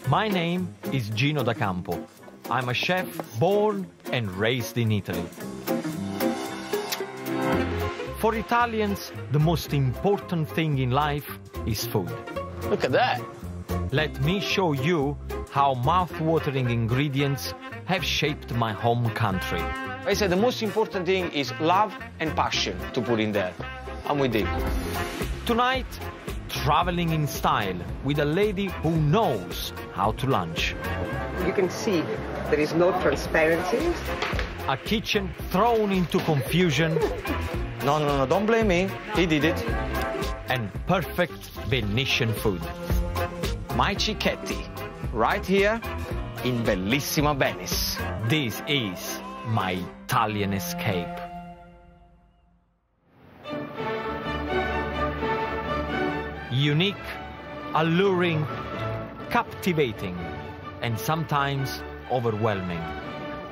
My name is Gino da Campo. I'm a chef born and raised in Italy. For Italians, the most important thing in life is food. Look at that. Let me show you how mouth-watering ingredients have shaped my home country. I said the most important thing is love and passion to put in there. I'm with you. Tonight, traveling in style with a lady who knows how to lunch. You can see there is no transparency. A kitchen thrown into confusion. No, don't blame me. He did it. And perfect Venetian food. My cicheti, right here in bellissima Venice. This is my Italian escape. Unique, alluring, captivating, and sometimes overwhelming.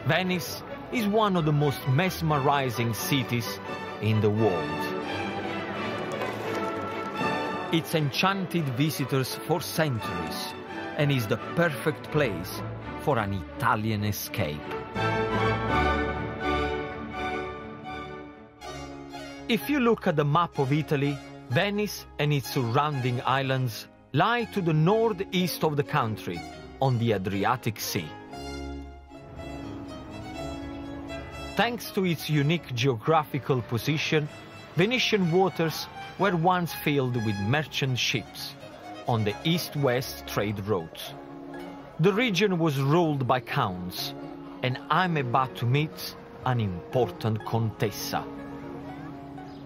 Venice is one of the most mesmerizing cities in the world. It's enchanted visitors for centuries and is the perfect place for an Italian escape. If you look at the map of Italy, Venice and its surrounding islands lie to the northeast of the country on the Adriatic Sea. Thanks to its unique geographical position, Venetian waters were once filled with merchant ships on the east-west trade routes. The region was ruled by counts, and I'm about to meet an important Contessa.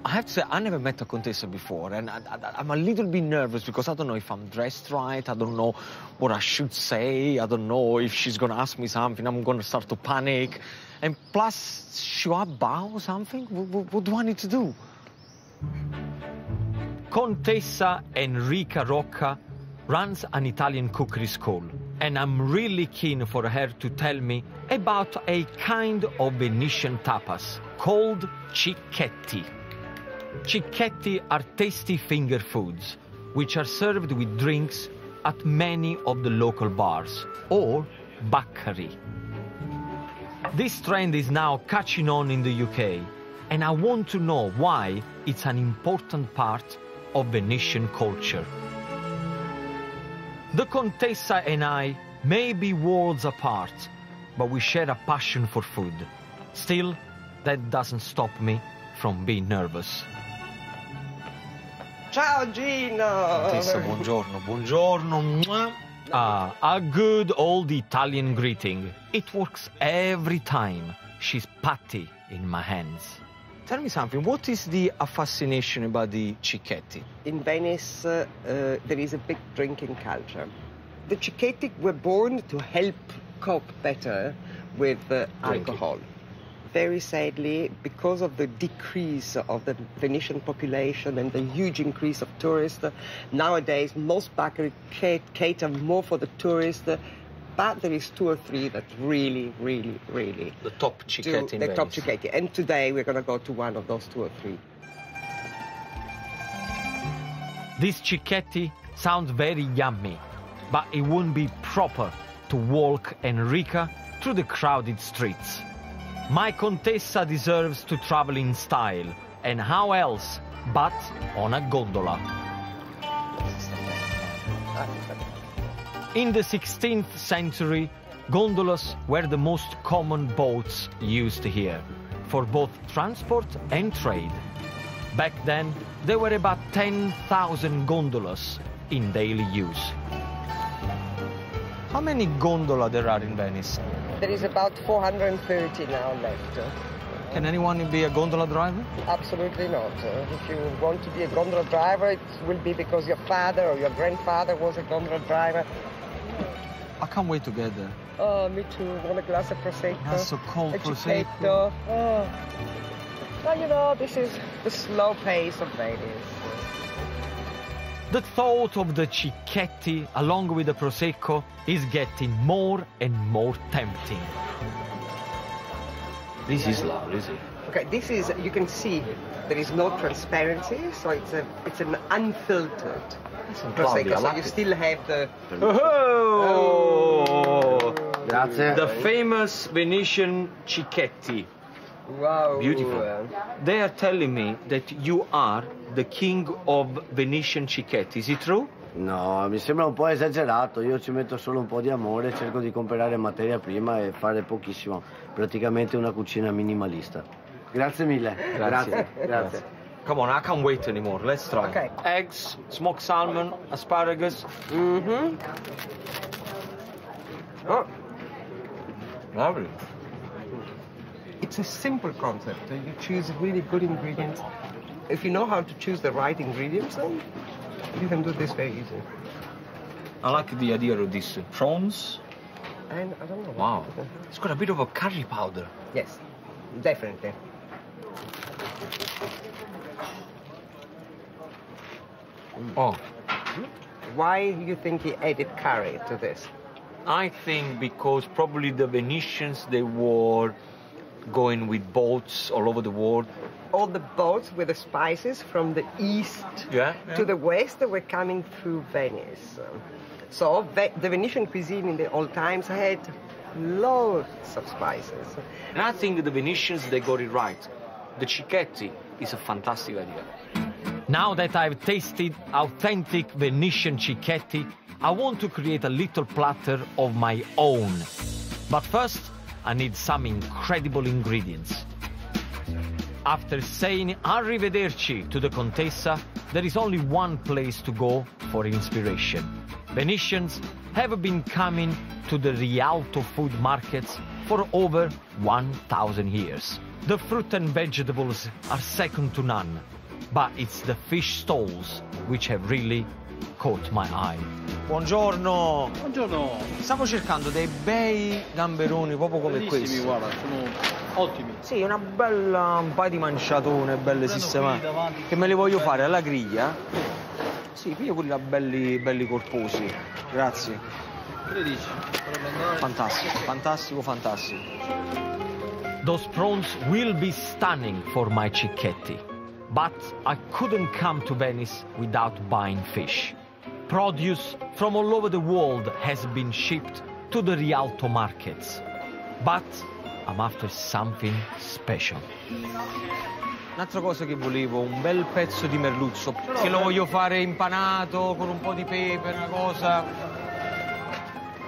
I have to say, I never met a Contessa before, and I'm a little bit nervous because I don't know if I'm dressed right, I don't know what I should say, I don't know if she's going to ask me something, I'm going to start to panic. And plus, should I bow or something? What do I need to do? Contessa Enrica Rocca runs an Italian cookery school, and I'm really keen for her to tell me about a kind of Venetian tapas called cicheti. Cicheti are tasty finger foods, which are served with drinks at many of the local bars, or baccari. This trend is now catching on in the UK, and I want to know why it's an important part of Venetian culture. The Contessa and I may be worlds apart, but we share a passion for food. Still, that doesn't stop me from being nervous. Ciao, Gino! Contessa, buongiorno, buongiorno. A good old Italian greeting. It works every time. She's patty in my hands. Tell me something, what is the fascination about the cicheti? In Venice, there is a big drinking culture. The cicheti were born to help cope better with alcohol. Very sadly, because of the decrease of the Venetian population and the huge increase of tourists, nowadays most bakeries cater more for the tourists, but there is 2 or 3 that really The top cicheti in Venice. The top cicheti. And today we're going to go to one of those 2 or 3. This cicheti sounds very yummy, but it wouldn't be proper to walk Enrica through the crowded streets. My Contessa deserves to travel in style, and how else but on a gondola. In the 16th century, gondolas were the most common boats used here, for both transport and trade. Back then, there were about 10,000 gondolas in daily use. How many gondola there are in Venice? There is about 430 now left. Can anyone be a gondola driver? Absolutely not. If you want to be a gondola driver, it will be because your father or your grandfather was a gondola driver. I can't wait to get there. Oh, me too. Want a glass of Prosecco? That's so cold, a Prosecco. Cicchetto. Oh. Well, you know, this is the slow pace of Venice. The thought of the cicheti along with the Prosecco is getting more and more tempting. This is lovely, isn't it? Okay, this is, you can see there is no transparency, so it's an unfiltered prosecco. So you still have the... Oh! Grazie. The famous Venetian cicheti. Wow. Beautiful. They are telling me that you are the king of Venetian cicheti. Is it true? No, mi sembra un po' esagerato. Io ci metto solo un po' di amore, cerco di comprare materia prima e fare pochissimo. Praticamente una cucina minimalista. Grazie mille. Grazie. Grazie. Come on, I can't wait anymore. Let's try. Okay. Eggs, smoked salmon, asparagus. Mm-hmm. Oh, Lovely. it's a simple concept. You choose really good ingredients. If you know how to choose the right ingredients, then you can do this very easily. I like the idea of these prawns. And I don't know. Wow. It's got a bit of a curry powder. Yes, definitely. Oh, Why you think he added curry to this? I think because probably the Venetians, they were going with boats all over the world. All the boats with the spices from the east Yeah. to the west were coming through Venice. So the Venetian cuisine in the old times had loads of spices. And I think the Venetians, they got it right. The cicheti is a fantastic idea. Now that I've tasted authentic Venetian cicheti, I want to create a little platter of my own. But first, I need some incredible ingredients. After saying arrivederci to the Contessa, there is only one place to go for inspiration. Venetians have been coming to the Rialto food markets for over 1,000 years. The fruit and vegetables are second to none, but it's the fish stalls which have really caught my eye. Buongiorno. Buongiorno. Stavo cercando dei bei gamberoni proprio come Bellissimi, questi. guarda, sono ottimi. Sì, un paio di manciatone belle sistemate. qui davanti. Che me li voglio fare alla griglia. Sì, piglio quelli là belli corposi. Grazie. Che ne dici? Dovrebbe andare? Fantastico, fantastico, fantastico. Those prawns will be stunning for my cicheti. But I couldn't come to Venice without buying fish. Produce from all over the world has been shipped to the Rialto markets. But I'm after something special. Un'altra cosa che volevo, un bel pezzo di merluzzo, che lo voglio fare impanato con un po' di pepe, una cosa.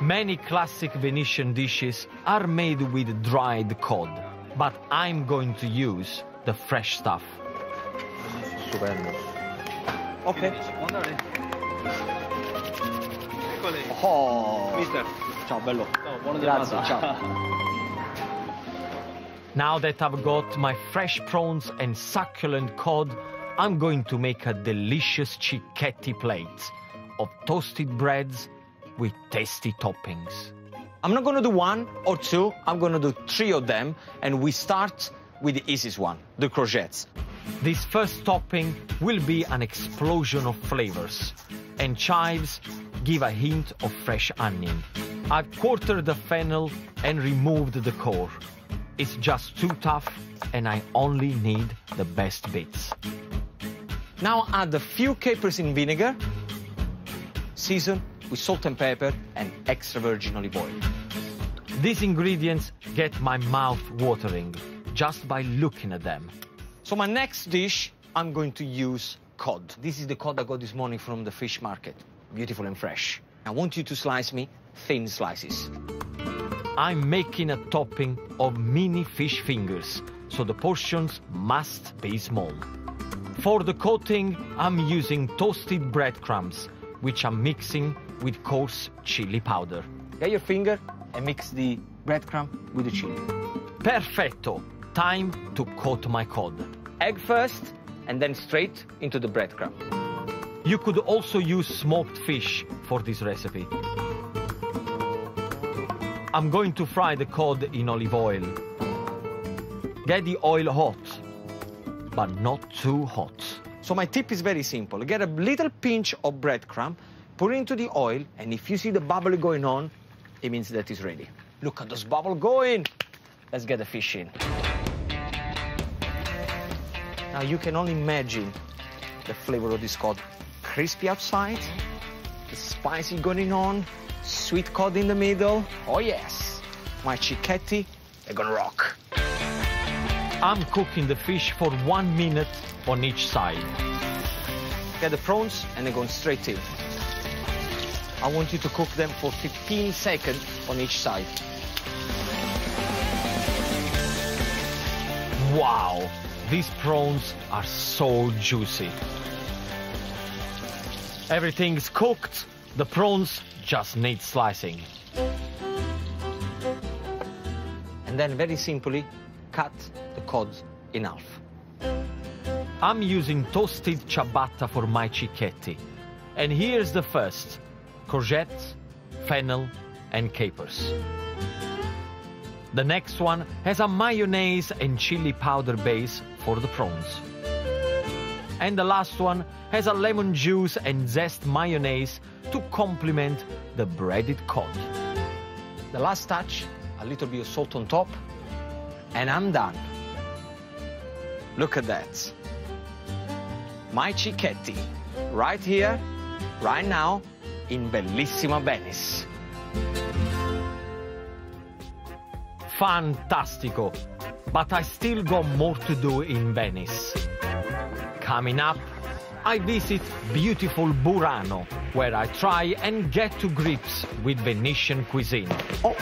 Many classic Venetian dishes are made with dried cod, but I'm going to use the fresh stuff. Stupendo. Ok. Che ne dici? Può andare? Ecco lei. Oh. Mister. Ciao, bello. Ciao, buona Grazie, giornata. ciao. Now that I've got my fresh prawns and succulent cod, I'm going to make a delicious cicheti plate of toasted breads with tasty toppings. I'm not gonna do one or two, I'm gonna do three of them, and we start with the easiest one, the courgettes. This first topping will be an explosion of flavors, and chives give a hint of fresh onion. I've quartered the fennel and removed the core. It's just too tough, and I only need the best bits. Now add a few capers in vinegar, season with salt and pepper and extra virgin olive oil. These ingredients get my mouth watering just by looking at them. So my next dish, I'm going to use cod. This is the cod I got this morning from the fish market. Beautiful and fresh. I want you to slice me thin slices. I'm making a topping of mini fish fingers, so the portions must be small. For the coating, I'm using toasted breadcrumbs, which I'm mixing with coarse chili powder. Get your finger and mix the breadcrumb with the chili. Perfetto! Time to coat my cod. Egg first, and then straight into the breadcrumb. You could also use smoked fish for this recipe. I'm going to fry the cod in olive oil. Get the oil hot, but not too hot. So my tip is very simple. Get a little pinch of breadcrumb, put it into the oil, and if you see the bubble going on, it means that it's ready. Look at those bubbles going. Let's get the fish in. Now you can only imagine the flavor of this cod. Crispy outside, the spicy going on, sweet cod in the middle. Oh yes, my cicheti, they're gonna rock. I'm cooking the fish for 1 minute on each side. Get the prawns and they're going straight in. I want you to cook them for 15 seconds on each side. Wow, these prawns are so juicy. Everything's cooked, the prawns just need slicing. And then very simply, cut the cod in half. I'm using toasted ciabatta for my cicheti. And here's the first: courgette, fennel, and capers. The next one has a mayonnaise and chili powder base for the prawns. And the last one has a lemon juice and zest mayonnaise to complement the breaded cod. The last touch, a little bit of salt on top, and I'm done. Look at that. My cicheti, right here, right now, in bellissima Venice. Fantastico! But I still got more to do in Venice. Coming up, I visit beautiful Burano, where I try and get to grips with Venetian cuisine. Oh,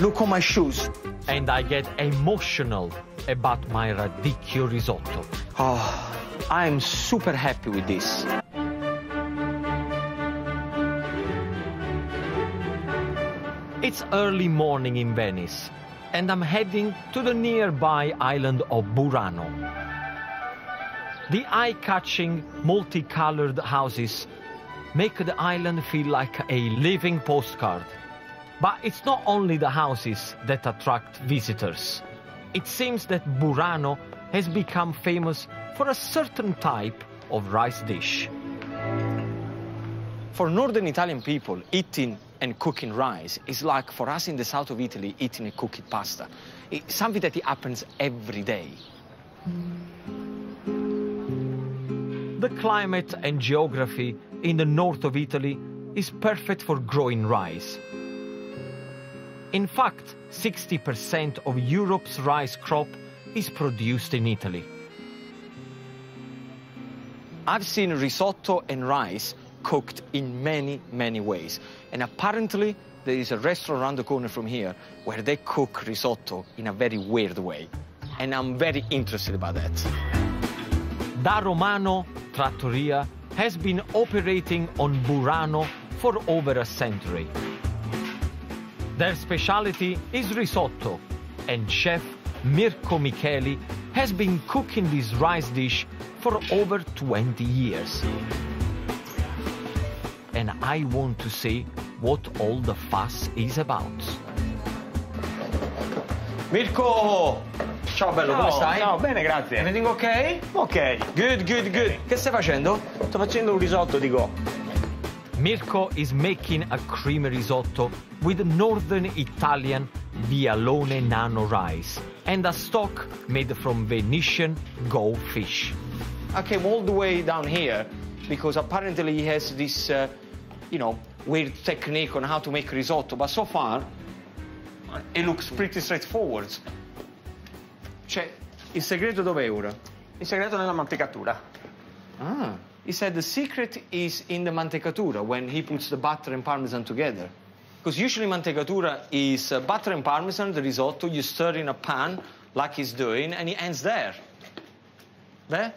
look at my shoes. And I get emotional about my radicchio risotto. Oh, I'm super happy with this. It's early morning in Venice, and I'm heading to the nearby island of Burano. The eye-catching, multicolored houses make the island feel like a living postcard. But it's not only the houses that attract visitors. It seems that Burano has become famous for a certain type of rice dish. For northern Italian people, eating and cooking rice is like for us in the south of Italy eating and cooking pasta. It's something that happens every day. The climate and geography in the north of Italy is perfect for growing rice. In fact, 60% of Europe's rice crop is produced in Italy. I've seen risotto and rice cooked in many, many ways. And apparently, there is a restaurant around the corner from here where they cook risotto in a very weird way. And I'm very interested about that. Da Romano Trattoria has been operating on Burano for over a century. Their specialty is risotto, and chef Mirko Micheli has been cooking this rice dish for over 20 years. And I want to see what all the fuss is about. Mirko! Ciao bello, come stai? Ciao, bene, grazie. Everything okay? Ok. Good, good, good. Che stai facendo? Sto facendo un risotto di go. Mirko is making a creamy risotto with northern Italian Vialone Nano rice and a stock made from Venetian go fish. I came all the way down here because apparently he has this, weird technique on how to make risotto, but so far it looks pretty straightforward. Cioè, il segreto dov'è ora? Il segreto è nella mantecatura. Ah, he said the secret is in the mantecatura when he puts the butter and parmesan together. Because usually mantecatura is butter and parmesan, the risotto, you stir in a pan like he's doing, and it ends there. There?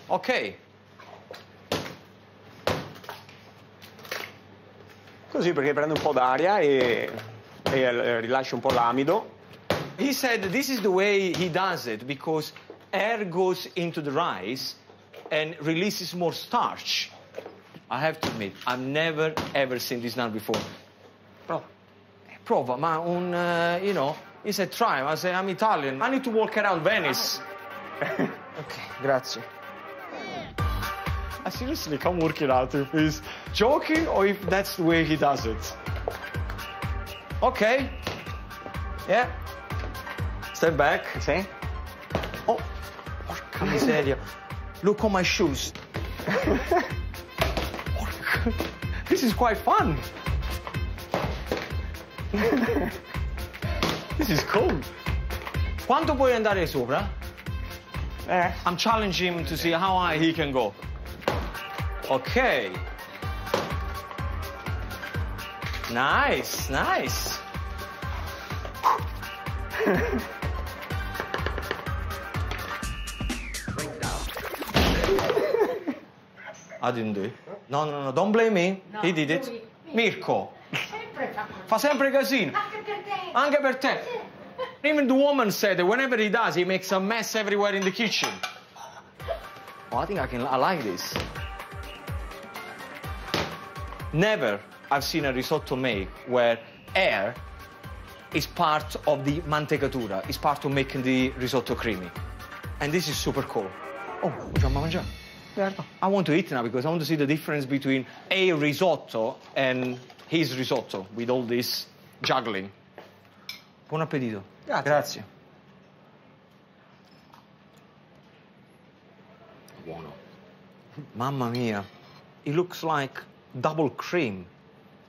Ok. Così perché prende un po' d'aria e rilascia un po' l'amido. He said this is the way he does it because air goes into the rice and releases more starch. I have to admit, I've never ever seen this done before. Prova, ma he said try. I said, I'm Italian. I need to walk around Venice. Okay, grazie. I seriously can't work it out if he's joking or if that's the way he does it. Okay. Yeah. Step back. Sì? Oh, Porca miseria. Look on my shoes. This is quite fun. This is cool. Quanto puoi andare sopra? I'm challenging him to see how high he can go. Okay. Nice, nice. I didn't do it. No, no, no, don't blame me. No, He did it. lui. Mirko. Sempre fa così. Fa sempre casino. Anche per te. Anche per te. Even the woman said that whenever he does, he makes a mess everywhere in the kitchen. Oh, I think I like this. Never I've seen a risotto made where air is part of the mantecatura, is part of making the risotto creamy. And this is super cool. Oh, facciamo mangiare. Certo. I want to eat now because I want to see the difference between a risotto and his risotto with all this juggling. Buon appetito. Grazie. Grazie. Buono. Mamma mia. It looks like double cream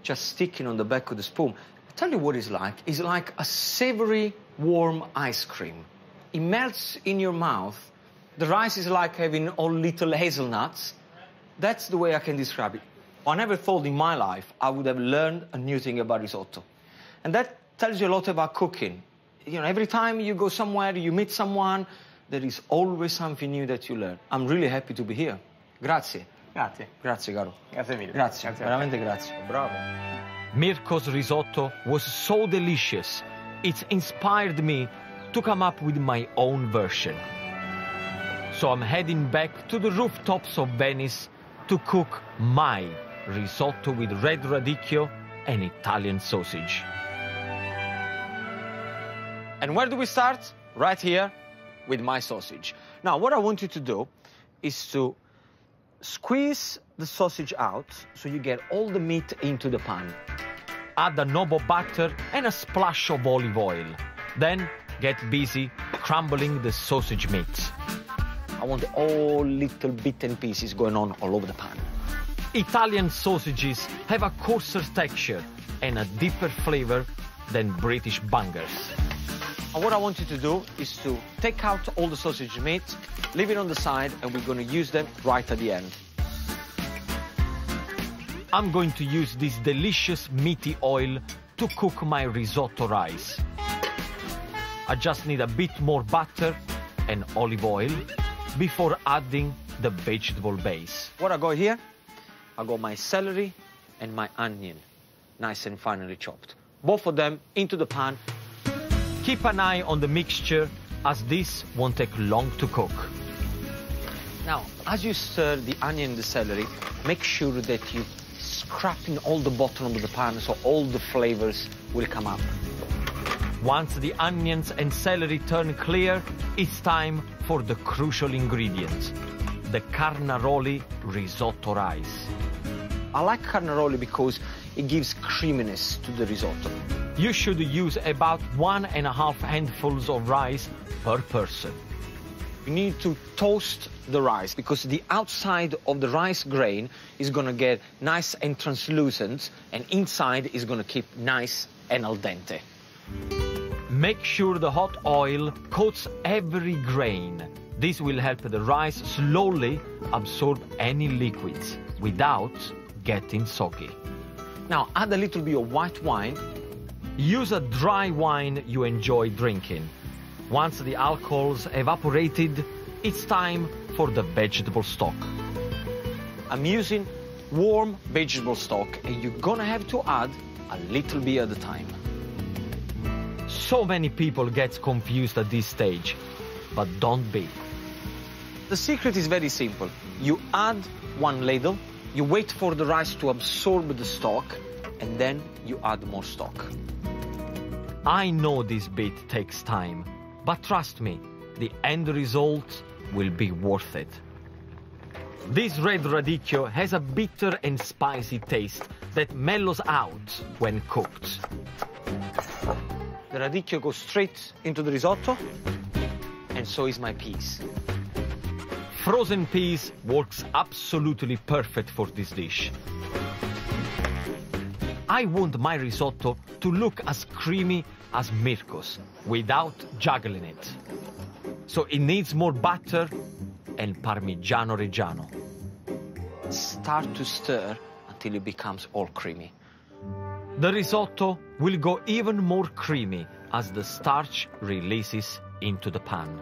just sticking on the back of the spoon. I'll tell you what it's like. It's like a savory, warm ice cream. It melts in your mouth. The rice is like having all little hazelnuts. That's the way I can describe it. I never thought in my life I would have learned a new thing about risotto. And that tells you a lot about cooking. You know, every time you go somewhere, you meet someone, there is always something new that you learn. I'm really happy to be here. Grazie. Grazie. Grazie, caro. Grazie mille. Grazie, Grazie. veramente grazie. Bravo. Mirko's risotto was so delicious, it inspired me to come up with my own version. So I'm heading back to the rooftops of Venice to cook my risotto with red radicchio and Italian sausage. And where do we start? Right here with my sausage. Now, what I want you to do is to squeeze the sausage out so you get all the meat into the pan. Add a knob of butter and a splash of olive oil. Then get busy crumbling the sausage meat. I want all little bits and pieces going on all over the pan. Italian sausages have a coarser texture and a deeper flavor than British bangers. And what I want you to do is to take out all the sausage meat, leave it on the side, and we're going to use them right at the end. I'm going to use this delicious meaty oil to cook my risotto rice. I just need a bit more butter and olive oil before adding the vegetable base. What I got here, I got my celery and my onion, nice and finely chopped. Both of them into the pan. Keep an eye on the mixture, as this won't take long to cook. Now, as you stir the onion and the celery, make sure that you scraping all the bottom of the pan so all the flavors will come up. Once the onions and celery turn clear, it's time for the crucial ingredient, the carnaroli risotto rice. I like carnaroli because it gives creaminess to the risotto. You should use about 1.5 handfuls of rice per person. You need to toast the rice because the outside of the rice grain is going to get nice and translucent, and inside is going to keep nice and al dente. Make sure the hot oil coats every grain. This will help the rice slowly absorb any liquids without getting soggy. Now, add a little bit of white wine. Use a dry wine you enjoy drinking. Once the alcohol's evaporated, it's time for the vegetable stock. I'm using warm vegetable stock, and you're gonna have to add a little bit at a time. So many people get confused at this stage, but don't be. The secret is very simple. You add 1 ladle, you wait for the rice to absorb the stock, and then you add more stock. I know this bit takes time, but trust me, the end result will be worth it. This red radicchio has a bitter and spicy taste that mellows out when cooked. The radicchio goes straight into the risotto, and so is my peas. Frozen peas works absolutely perfect for this dish. I want my risotto to look as creamy as Mirko's, without juggling it. So it needs more butter and Parmigiano Reggiano. Start to stir until it becomes all creamy. The risotto will go even more creamy as the starch releases into the pan.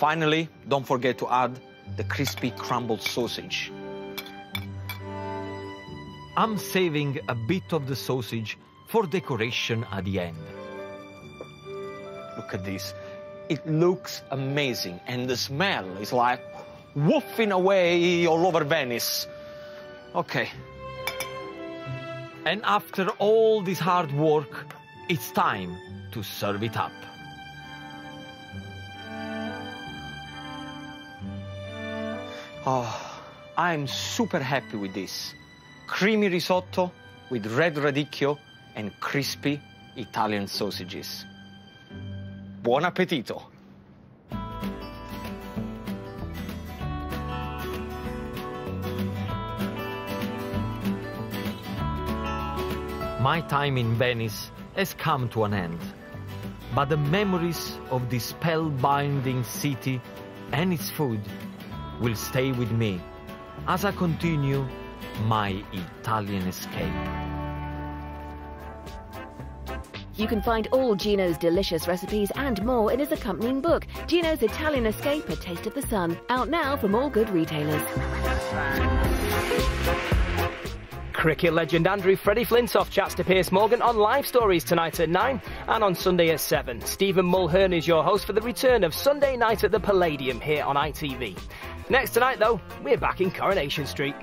Finally, don't forget to add the crispy crumbled sausage. I'm saving a bit of the sausage for decoration at the end. Look at this. It looks amazing, and the smell is like woofing away all over Venice. Okay. And after all this hard work, it's time to serve it up. Oh, I'm super happy with this. Creamy risotto with red radicchio and crispy Italian sausages. Buon appetito! My time in Venice has come to an end, but the memories of this spellbinding city and its food will stay with me as I continue my Italian escape. You can find all Gino's delicious recipes and more in his accompanying book, Gino's Italian Escape, A Taste of the Sun, out now from all good retailers. Cricket legend Andrew Freddie Flintoff chats to Piers Morgan on Live Stories tonight at 9 and on Sunday at 7. Stephen Mulhern is your host for the return of Sunday Night at the Palladium here on ITV. Next tonight, though, we're back in Coronation Street.